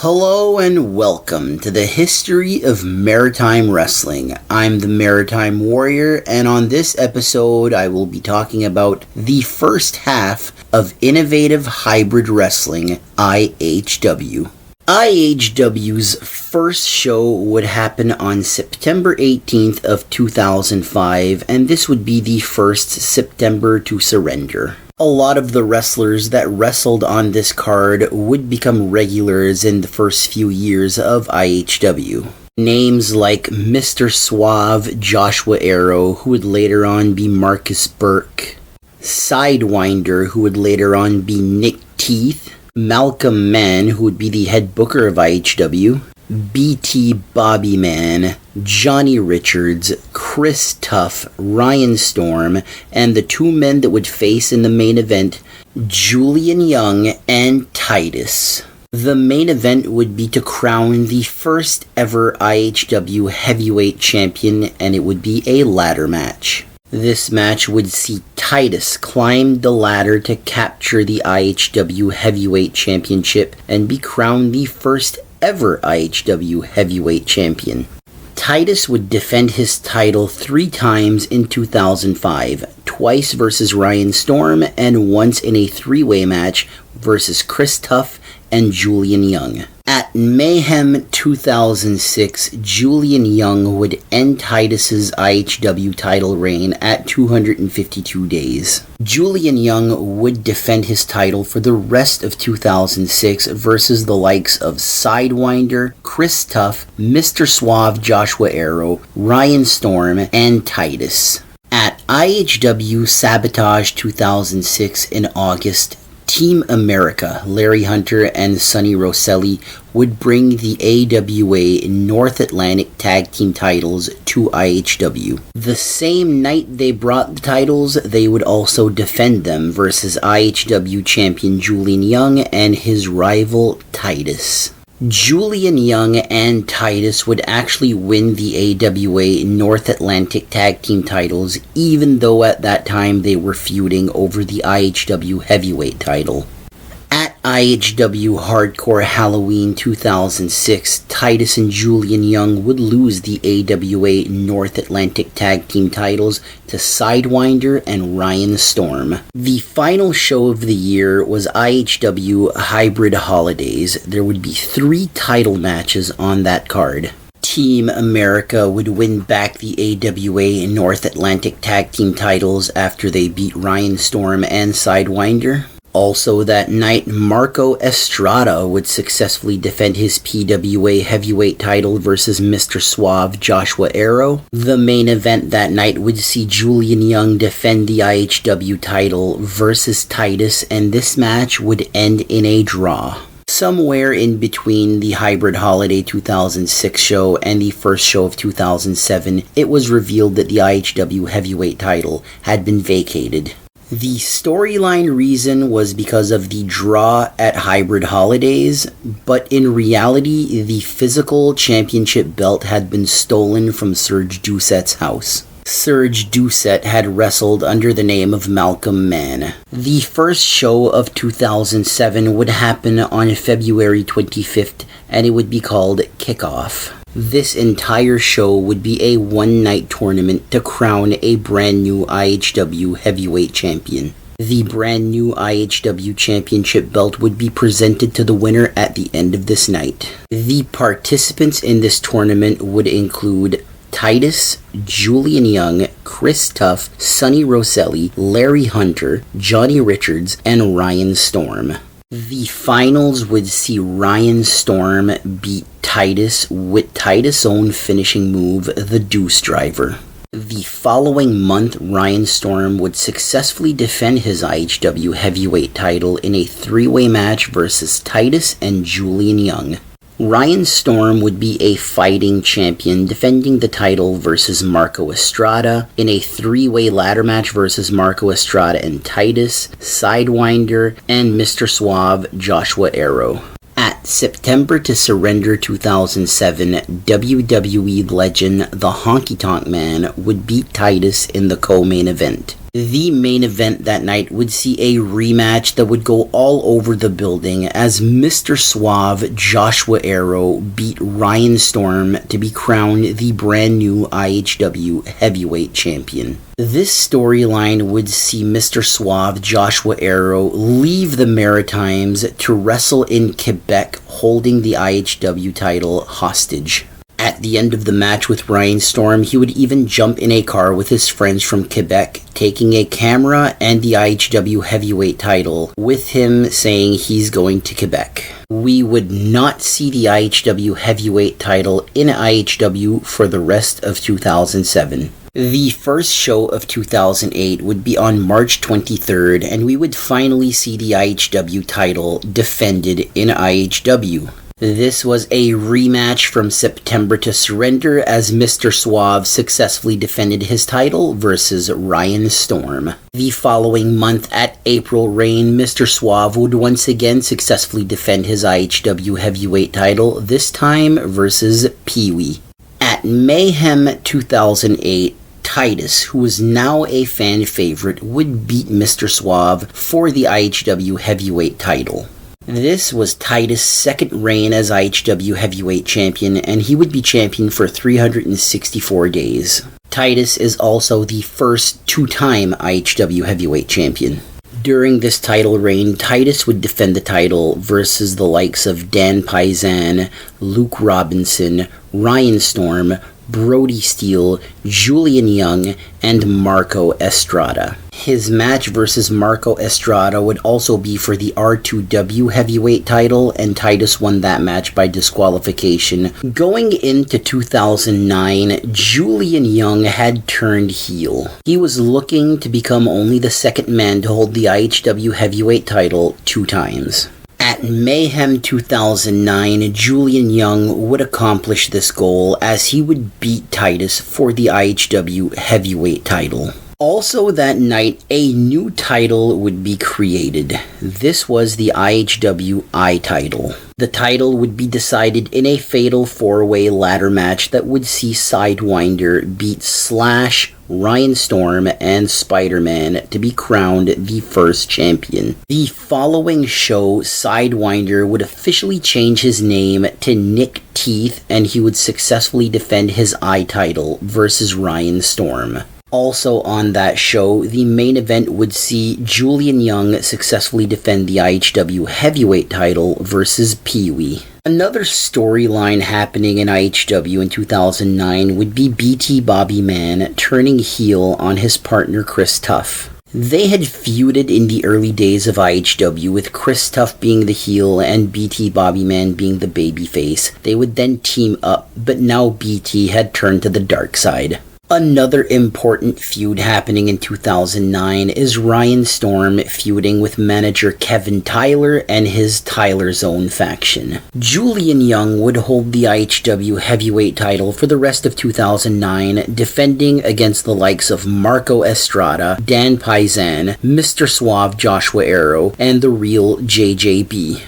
Hello and welcome to the history of Maritime Wrestling. I'm the Maritime Warrior, and on this episode I will be talking about the first half of Innovative Hybrid Wrestling, IHW. IHW's first show would happen on September 18th of 2005, and this would be the first September to surrender. A lot of the wrestlers that wrestled on this card would become regulars in the first few years of IHW. Names like Mr. Suave Joshua Arrow, who would later on be Marcus Burke, Sidewinder, who would later on be Nick Teeth, Malcolm Mann, who would be the head booker of IHW, BT Bobby Man, Johnny Richards, Chris Tuff, Ryan Storm, and the two men that would face in the main event, Julian Young and Titus. The main event would be to crown the first ever IHW heavyweight champion, and it would be a ladder match. This match would see Titus climb the ladder to capture the IHW Heavyweight Championship and be crowned the first ever IHW Heavyweight Champion. Titus would defend his title 3 times in 2005, twice versus Ryan Storm and once in a 3-way match versus Chris Tuff and Julian Young. At Mayhem 2006, Julian Young would end Titus's IHW title reign at 252 days. Julian Young would defend his title for the rest of 2006 versus the likes of Sidewinder, Chris Tuff, Mr. Suave Joshua Arrow, Ryan Storm, and Titus. At IHW Sabotage 2006 in August, Team America, Larry Hunter and Sonny Rosselli, would bring the AWA North Atlantic Tag Team titles to IHW. The same night they brought the titles, they would also defend them versus IHW champion Julian Young and his rival Titus. Julian Young and Titus would actually win the AWA North Atlantic Tag Team titles, even though at that time they were feuding over the IHW Heavyweight title. At IHW Hardcore Halloween 2006, Titus and Julian Young would lose the AWA North Atlantic Tag Team titles to Sidewinder and Ryan Storm. The final show of the year was IHW Hybrid Holidays. There would be 3 title matches on that card. Team America would win back the AWA North Atlantic Tag Team titles after they beat Ryan Storm and Sidewinder. Also that night, Marco Estrada would successfully defend his PWA heavyweight title versus Mr. Suave Joshua Arrow. The main event that night would see Julian Young defend the IHW title versus Titus, and this match would end in a draw. Somewhere in between the Hybrid Holiday 2006 show and the first show of 2007, it was revealed that the IHW heavyweight title had been vacated. The storyline reason was because of the draw at Hybrid Holidays, but in reality, the physical championship belt had been stolen from Serge Doucet's house. Serge Doucet had wrestled under the name of Malcolm Mann. The first show of 2007 would happen on February 25th, and it would be called Kickoff. This entire show would be a one-night tournament to crown a brand new IHW heavyweight champion. The brand new IHW championship belt would be presented to the winner at the end of this night. The participants in this tournament would include Titus, Julian Young, Chris Tuff, Sonny Rosselli, Larry Hunter, Johnny Richards, and Ryan Storm. The finals would see Ryan Storm beat Titus with Titus' own finishing move, the Deuce Driver. The following month, Ryan Storm would successfully defend his IHW heavyweight title in a 3-way match versus Titus and Julian Young. Ryan Storm would be a fighting champion, defending the title versus Marco Estrada in a 3-way ladder match versus Marco Estrada and Titus, Sidewinder, and Mr. Suave Joshua Arrow. At September to Surrender 2007, WWE legend The Honky Tonk Man would beat Titus in the co-main event. The main event that night would see a rematch that would go all over the building as Mr. Suave Joshua Arrow beat Ryan Storm to be crowned the brand new IHW heavyweight champion. This storyline would see Mr. Suave Joshua Arrow leave the Maritimes to wrestle in Quebec, holding the IHW title hostage. At the end of the match with Ryan Storm, he would even jump in a car with his friends from Quebec, taking a camera and the IHW heavyweight title with him, saying he's going to Quebec. We would not see the IHW heavyweight title in IHW for the rest of 2007. The first show of 2008 would be on March 23rd, and we would finally see the IHW title defended in IHW. This was a rematch from September to Surrender as Mr. Suave successfully defended his title versus Ryan Storm. The following month at April Rain, Mr. Suave would once again successfully defend his IHW heavyweight title, this time versus Pee-wee. At Mayhem 2008, Titus, who was now a fan favorite, would beat Mr. Suave for the IHW heavyweight title. This was Titus' second reign as IHW heavyweight champion, and he would be champion for 364 days. Titus is also the first two-time IHW heavyweight champion. During this title reign, Titus would defend the title versus the likes of Dan Paisan, Luke Robinson, Ryan Storm, Brody Steele, Julian Young, and Marco Estrada. His match versus Marco Estrada would also be for the R2W heavyweight title, and Titus won that match by disqualification. Going into 2009, Julian Young had turned heel. He was looking to become only the second man to hold the IHW heavyweight title 2 times. At Mayhem 2009, Julian Young would accomplish this goal as he would beat Titus for the IHW heavyweight title. Also that night, a new title would be created. This was the IHW I title. The title would be decided in a fatal 4-way ladder match that would see Sidewinder beat Slash, Ryan Storm, and Spider-Man to be crowned the first champion. The following show, Sidewinder would officially change his name to Nick Teeth, and he would successfully defend his I title versus Ryan Storm. Also on that show, the main event would see Julian Young successfully defend the IHW heavyweight title versus Pee-wee. Another storyline happening in IHW in 2009 would be BT Bobby Man turning heel on his partner Chris Tuff. They had feuded in the early days of IHW, with Chris Tuff being the heel and BT Bobby Man being the babyface. They would then team up, but now BT had turned to the dark side. Another important feud happening in 2009 is Ryan Storm feuding with manager Kevin Tyler and his Tyler Zone faction. Julian Young would hold the IHW heavyweight title for the rest of 2009, defending against the likes of Marco Estrada, Dan Paisan, Mr. Suave Joshua Arrow, and the real JJB.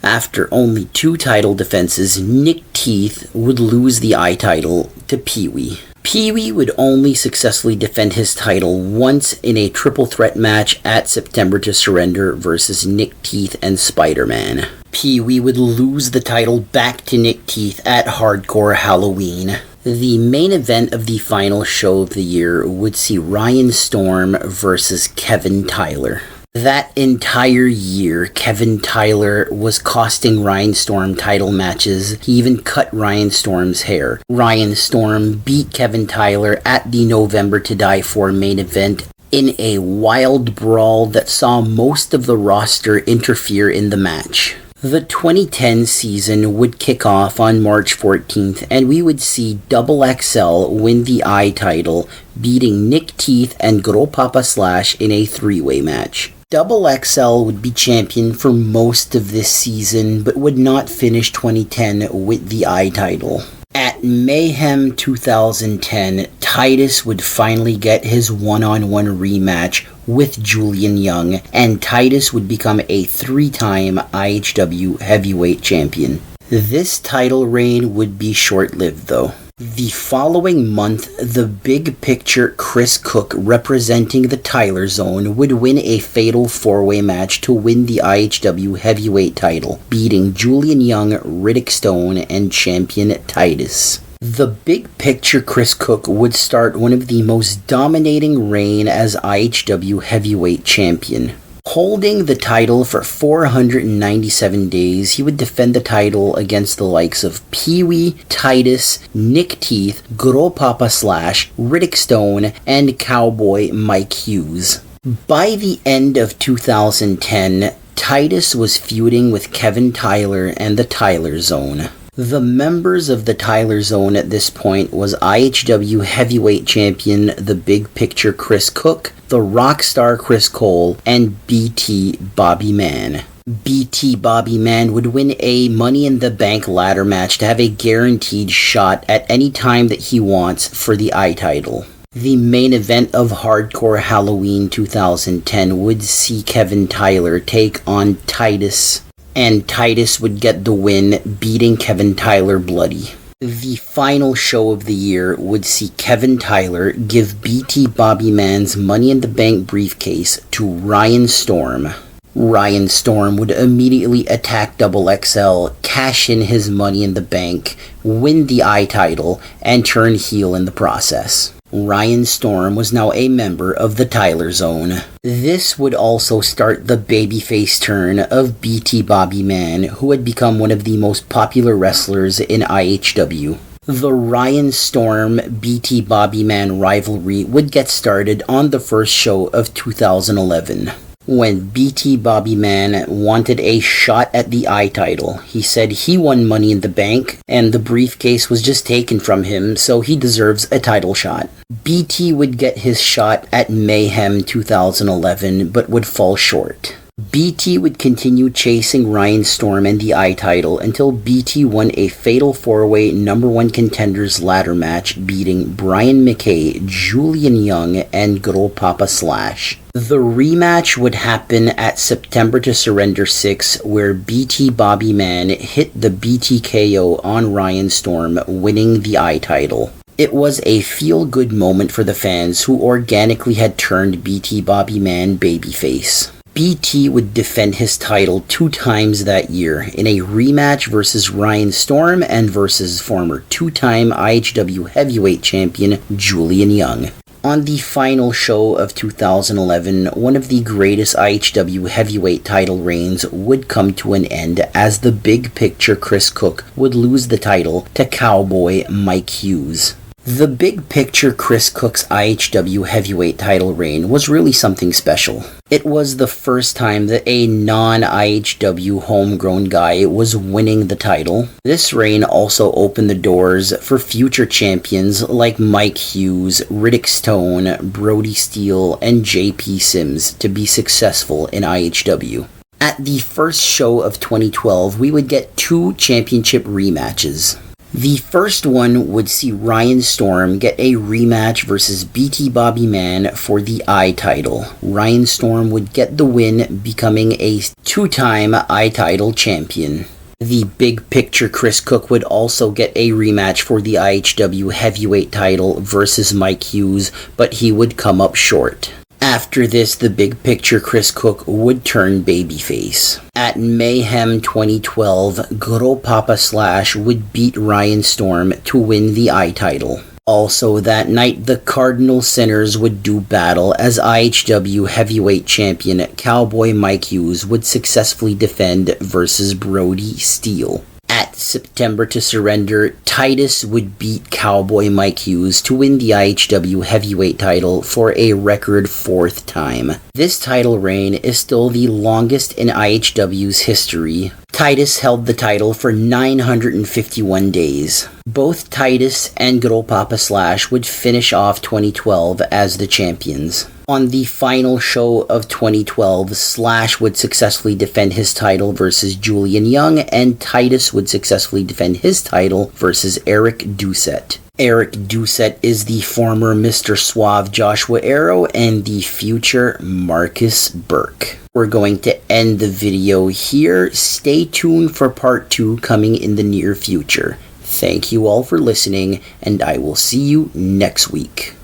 After only 2 title defenses, Nick Teeth would lose the I title to Pee-wee. Pee-wee would only successfully defend his title once in a triple threat match at September to Surrender versus Nick Teeth and Spider-Man. Pee-wee would lose the title back to Nick Teeth at Hardcore Halloween. The main event of the final show of the year would see Ryan Storm versus Kevin Tyler. That entire year, Kevin Tyler was costing Ryan Storm title matches. He even cut Ryan Storm's hair. Ryan Storm beat Kevin Tyler at the November to Die For main event in a wild brawl that saw most of the roster interfere in the match. The 2010 season would kick off on March 14th, and we would see Double XL win the I title, beating Nick Teeth and Gro Papa Slash in a 3-way match. Double XL would be champion for most of this season, but would not finish 2010 with the I title. At Mayhem 2010, Titus would finally get his one-on-one rematch with Julian Young, and Titus would become a 3-time IHW heavyweight champion. This title reign would be short-lived though. The following month, the Big Picture Chris Cook, representing the Tyler Zone, would win a fatal four-way match to win the IHW heavyweight title, beating Julian Young, Riddick Stone, and champion Titus. The Big Picture Chris Cook would start one of the most dominating reign as IHW heavyweight champion. Holding the title for 497 days, he would defend the title against the likes of Pee-wee, Titus, Nick Teeth, Good Ol' Papa Slash, Riddick Stone, and Cowboy Mike Hughes. By the end of 2010, Titus was feuding with Kevin Tyler and the Tyler Zone. The members of the Tyler Zone at this point was IHW heavyweight champion The Big Picture Chris Cook, the Rockstar Chris Cole, and BT Bobby Man. BT Bobby Man would win a Money in the Bank ladder match to have a guaranteed shot at any time that he wants for the I title. The main event of Hardcore Halloween 2010 would see Kevin Tyler take on Titus, and Titus would get the win, beating Kevin Tyler bloody. The final show of the year would see Kevin Tyler give BT Bobby Man's Money in the Bank briefcase to Ryan Storm. Ryan Storm would immediately attack Double XL, cash in his Money in the Bank, win the I title, and turn heel in the process. Ryan Storm was now a member of the Tyler Zone. This would also start the babyface turn of BT Bobby Man, who had become one of the most popular wrestlers in IHW. The Ryan Storm BT Bobby Man rivalry would get started on the first show of 2011. When BT Bobby Man wanted a shot at the I title, he said he won Money in the Bank and the briefcase was just taken from him, so he deserves a title shot. BT would get his shot at Mayhem 2011 but would fall short. BT would continue chasing Ryan Storm and the I title until BT won a fatal four-way number one contenders ladder match, beating Brian McKay, Julian Young, and Good Ol' Papa Slash. The rematch would happen at September to Surrender 6, where BT Bobby Man hit the BTKO on Ryan Storm, winning the I title. It was a feel-good moment for the fans who organically had turned BT Bobby Man babyface. BT would defend his title 2 times that year, in a rematch versus Ryan Storm and versus former 2-time IHW heavyweight champion Julian Young. On the final show of 2011, one of the greatest IHW heavyweight title reigns would come to an end as the Big Picture Chris Cook would lose the title to Cowboy Mike Hughes. The Big Picture Chris Cook's IHW heavyweight title reign was really something special. It was the first time that a non-IHW homegrown guy was winning the title. This reign also opened the doors for future champions like Mike Hughes, Riddick Stone, Brody Steele, and JP Sims to be successful in IHW. At the first show of 2012, we would get 2 championship rematches. The first one would see Ryan Storm get a rematch versus BT Bobby Man for the I title. Ryan Storm would get the win, becoming a 2-time I title champion. The Big Picture Chris Cook would also get a rematch for the IHW heavyweight title versus Mike Hughes, but he would come up short. After this, the Big Picture Chris Cook would turn babyface. At Mayhem 2012, Good Ol' Papa Slash would beat Ryan Storm to win the I title. Also that night, the Cardinal Sinners would do battle as IHW heavyweight champion Cowboy Mike Hughes would successfully defend versus Brody Steele. At September to Surrender, Titus would beat Cowboy Mike Hughes to win the IHW heavyweight title for a record 4th time. This title reign is still the longest in IHW's history. Titus held the title for 951 days. Both Titus and Good Ol' Papa Slash would finish off 2012 as the champions. On the final show of 2012, Slash would successfully defend his title versus Julian Young, and Titus would successfully defend his title versus Eric Doucette. Eric Doucette is the former Mr. Suave Joshua Arrow and the future Marcus Burke. We're going to end the video here. Stay tuned for part 2 coming in the near future. Thank you all for listening, and I will see you next week.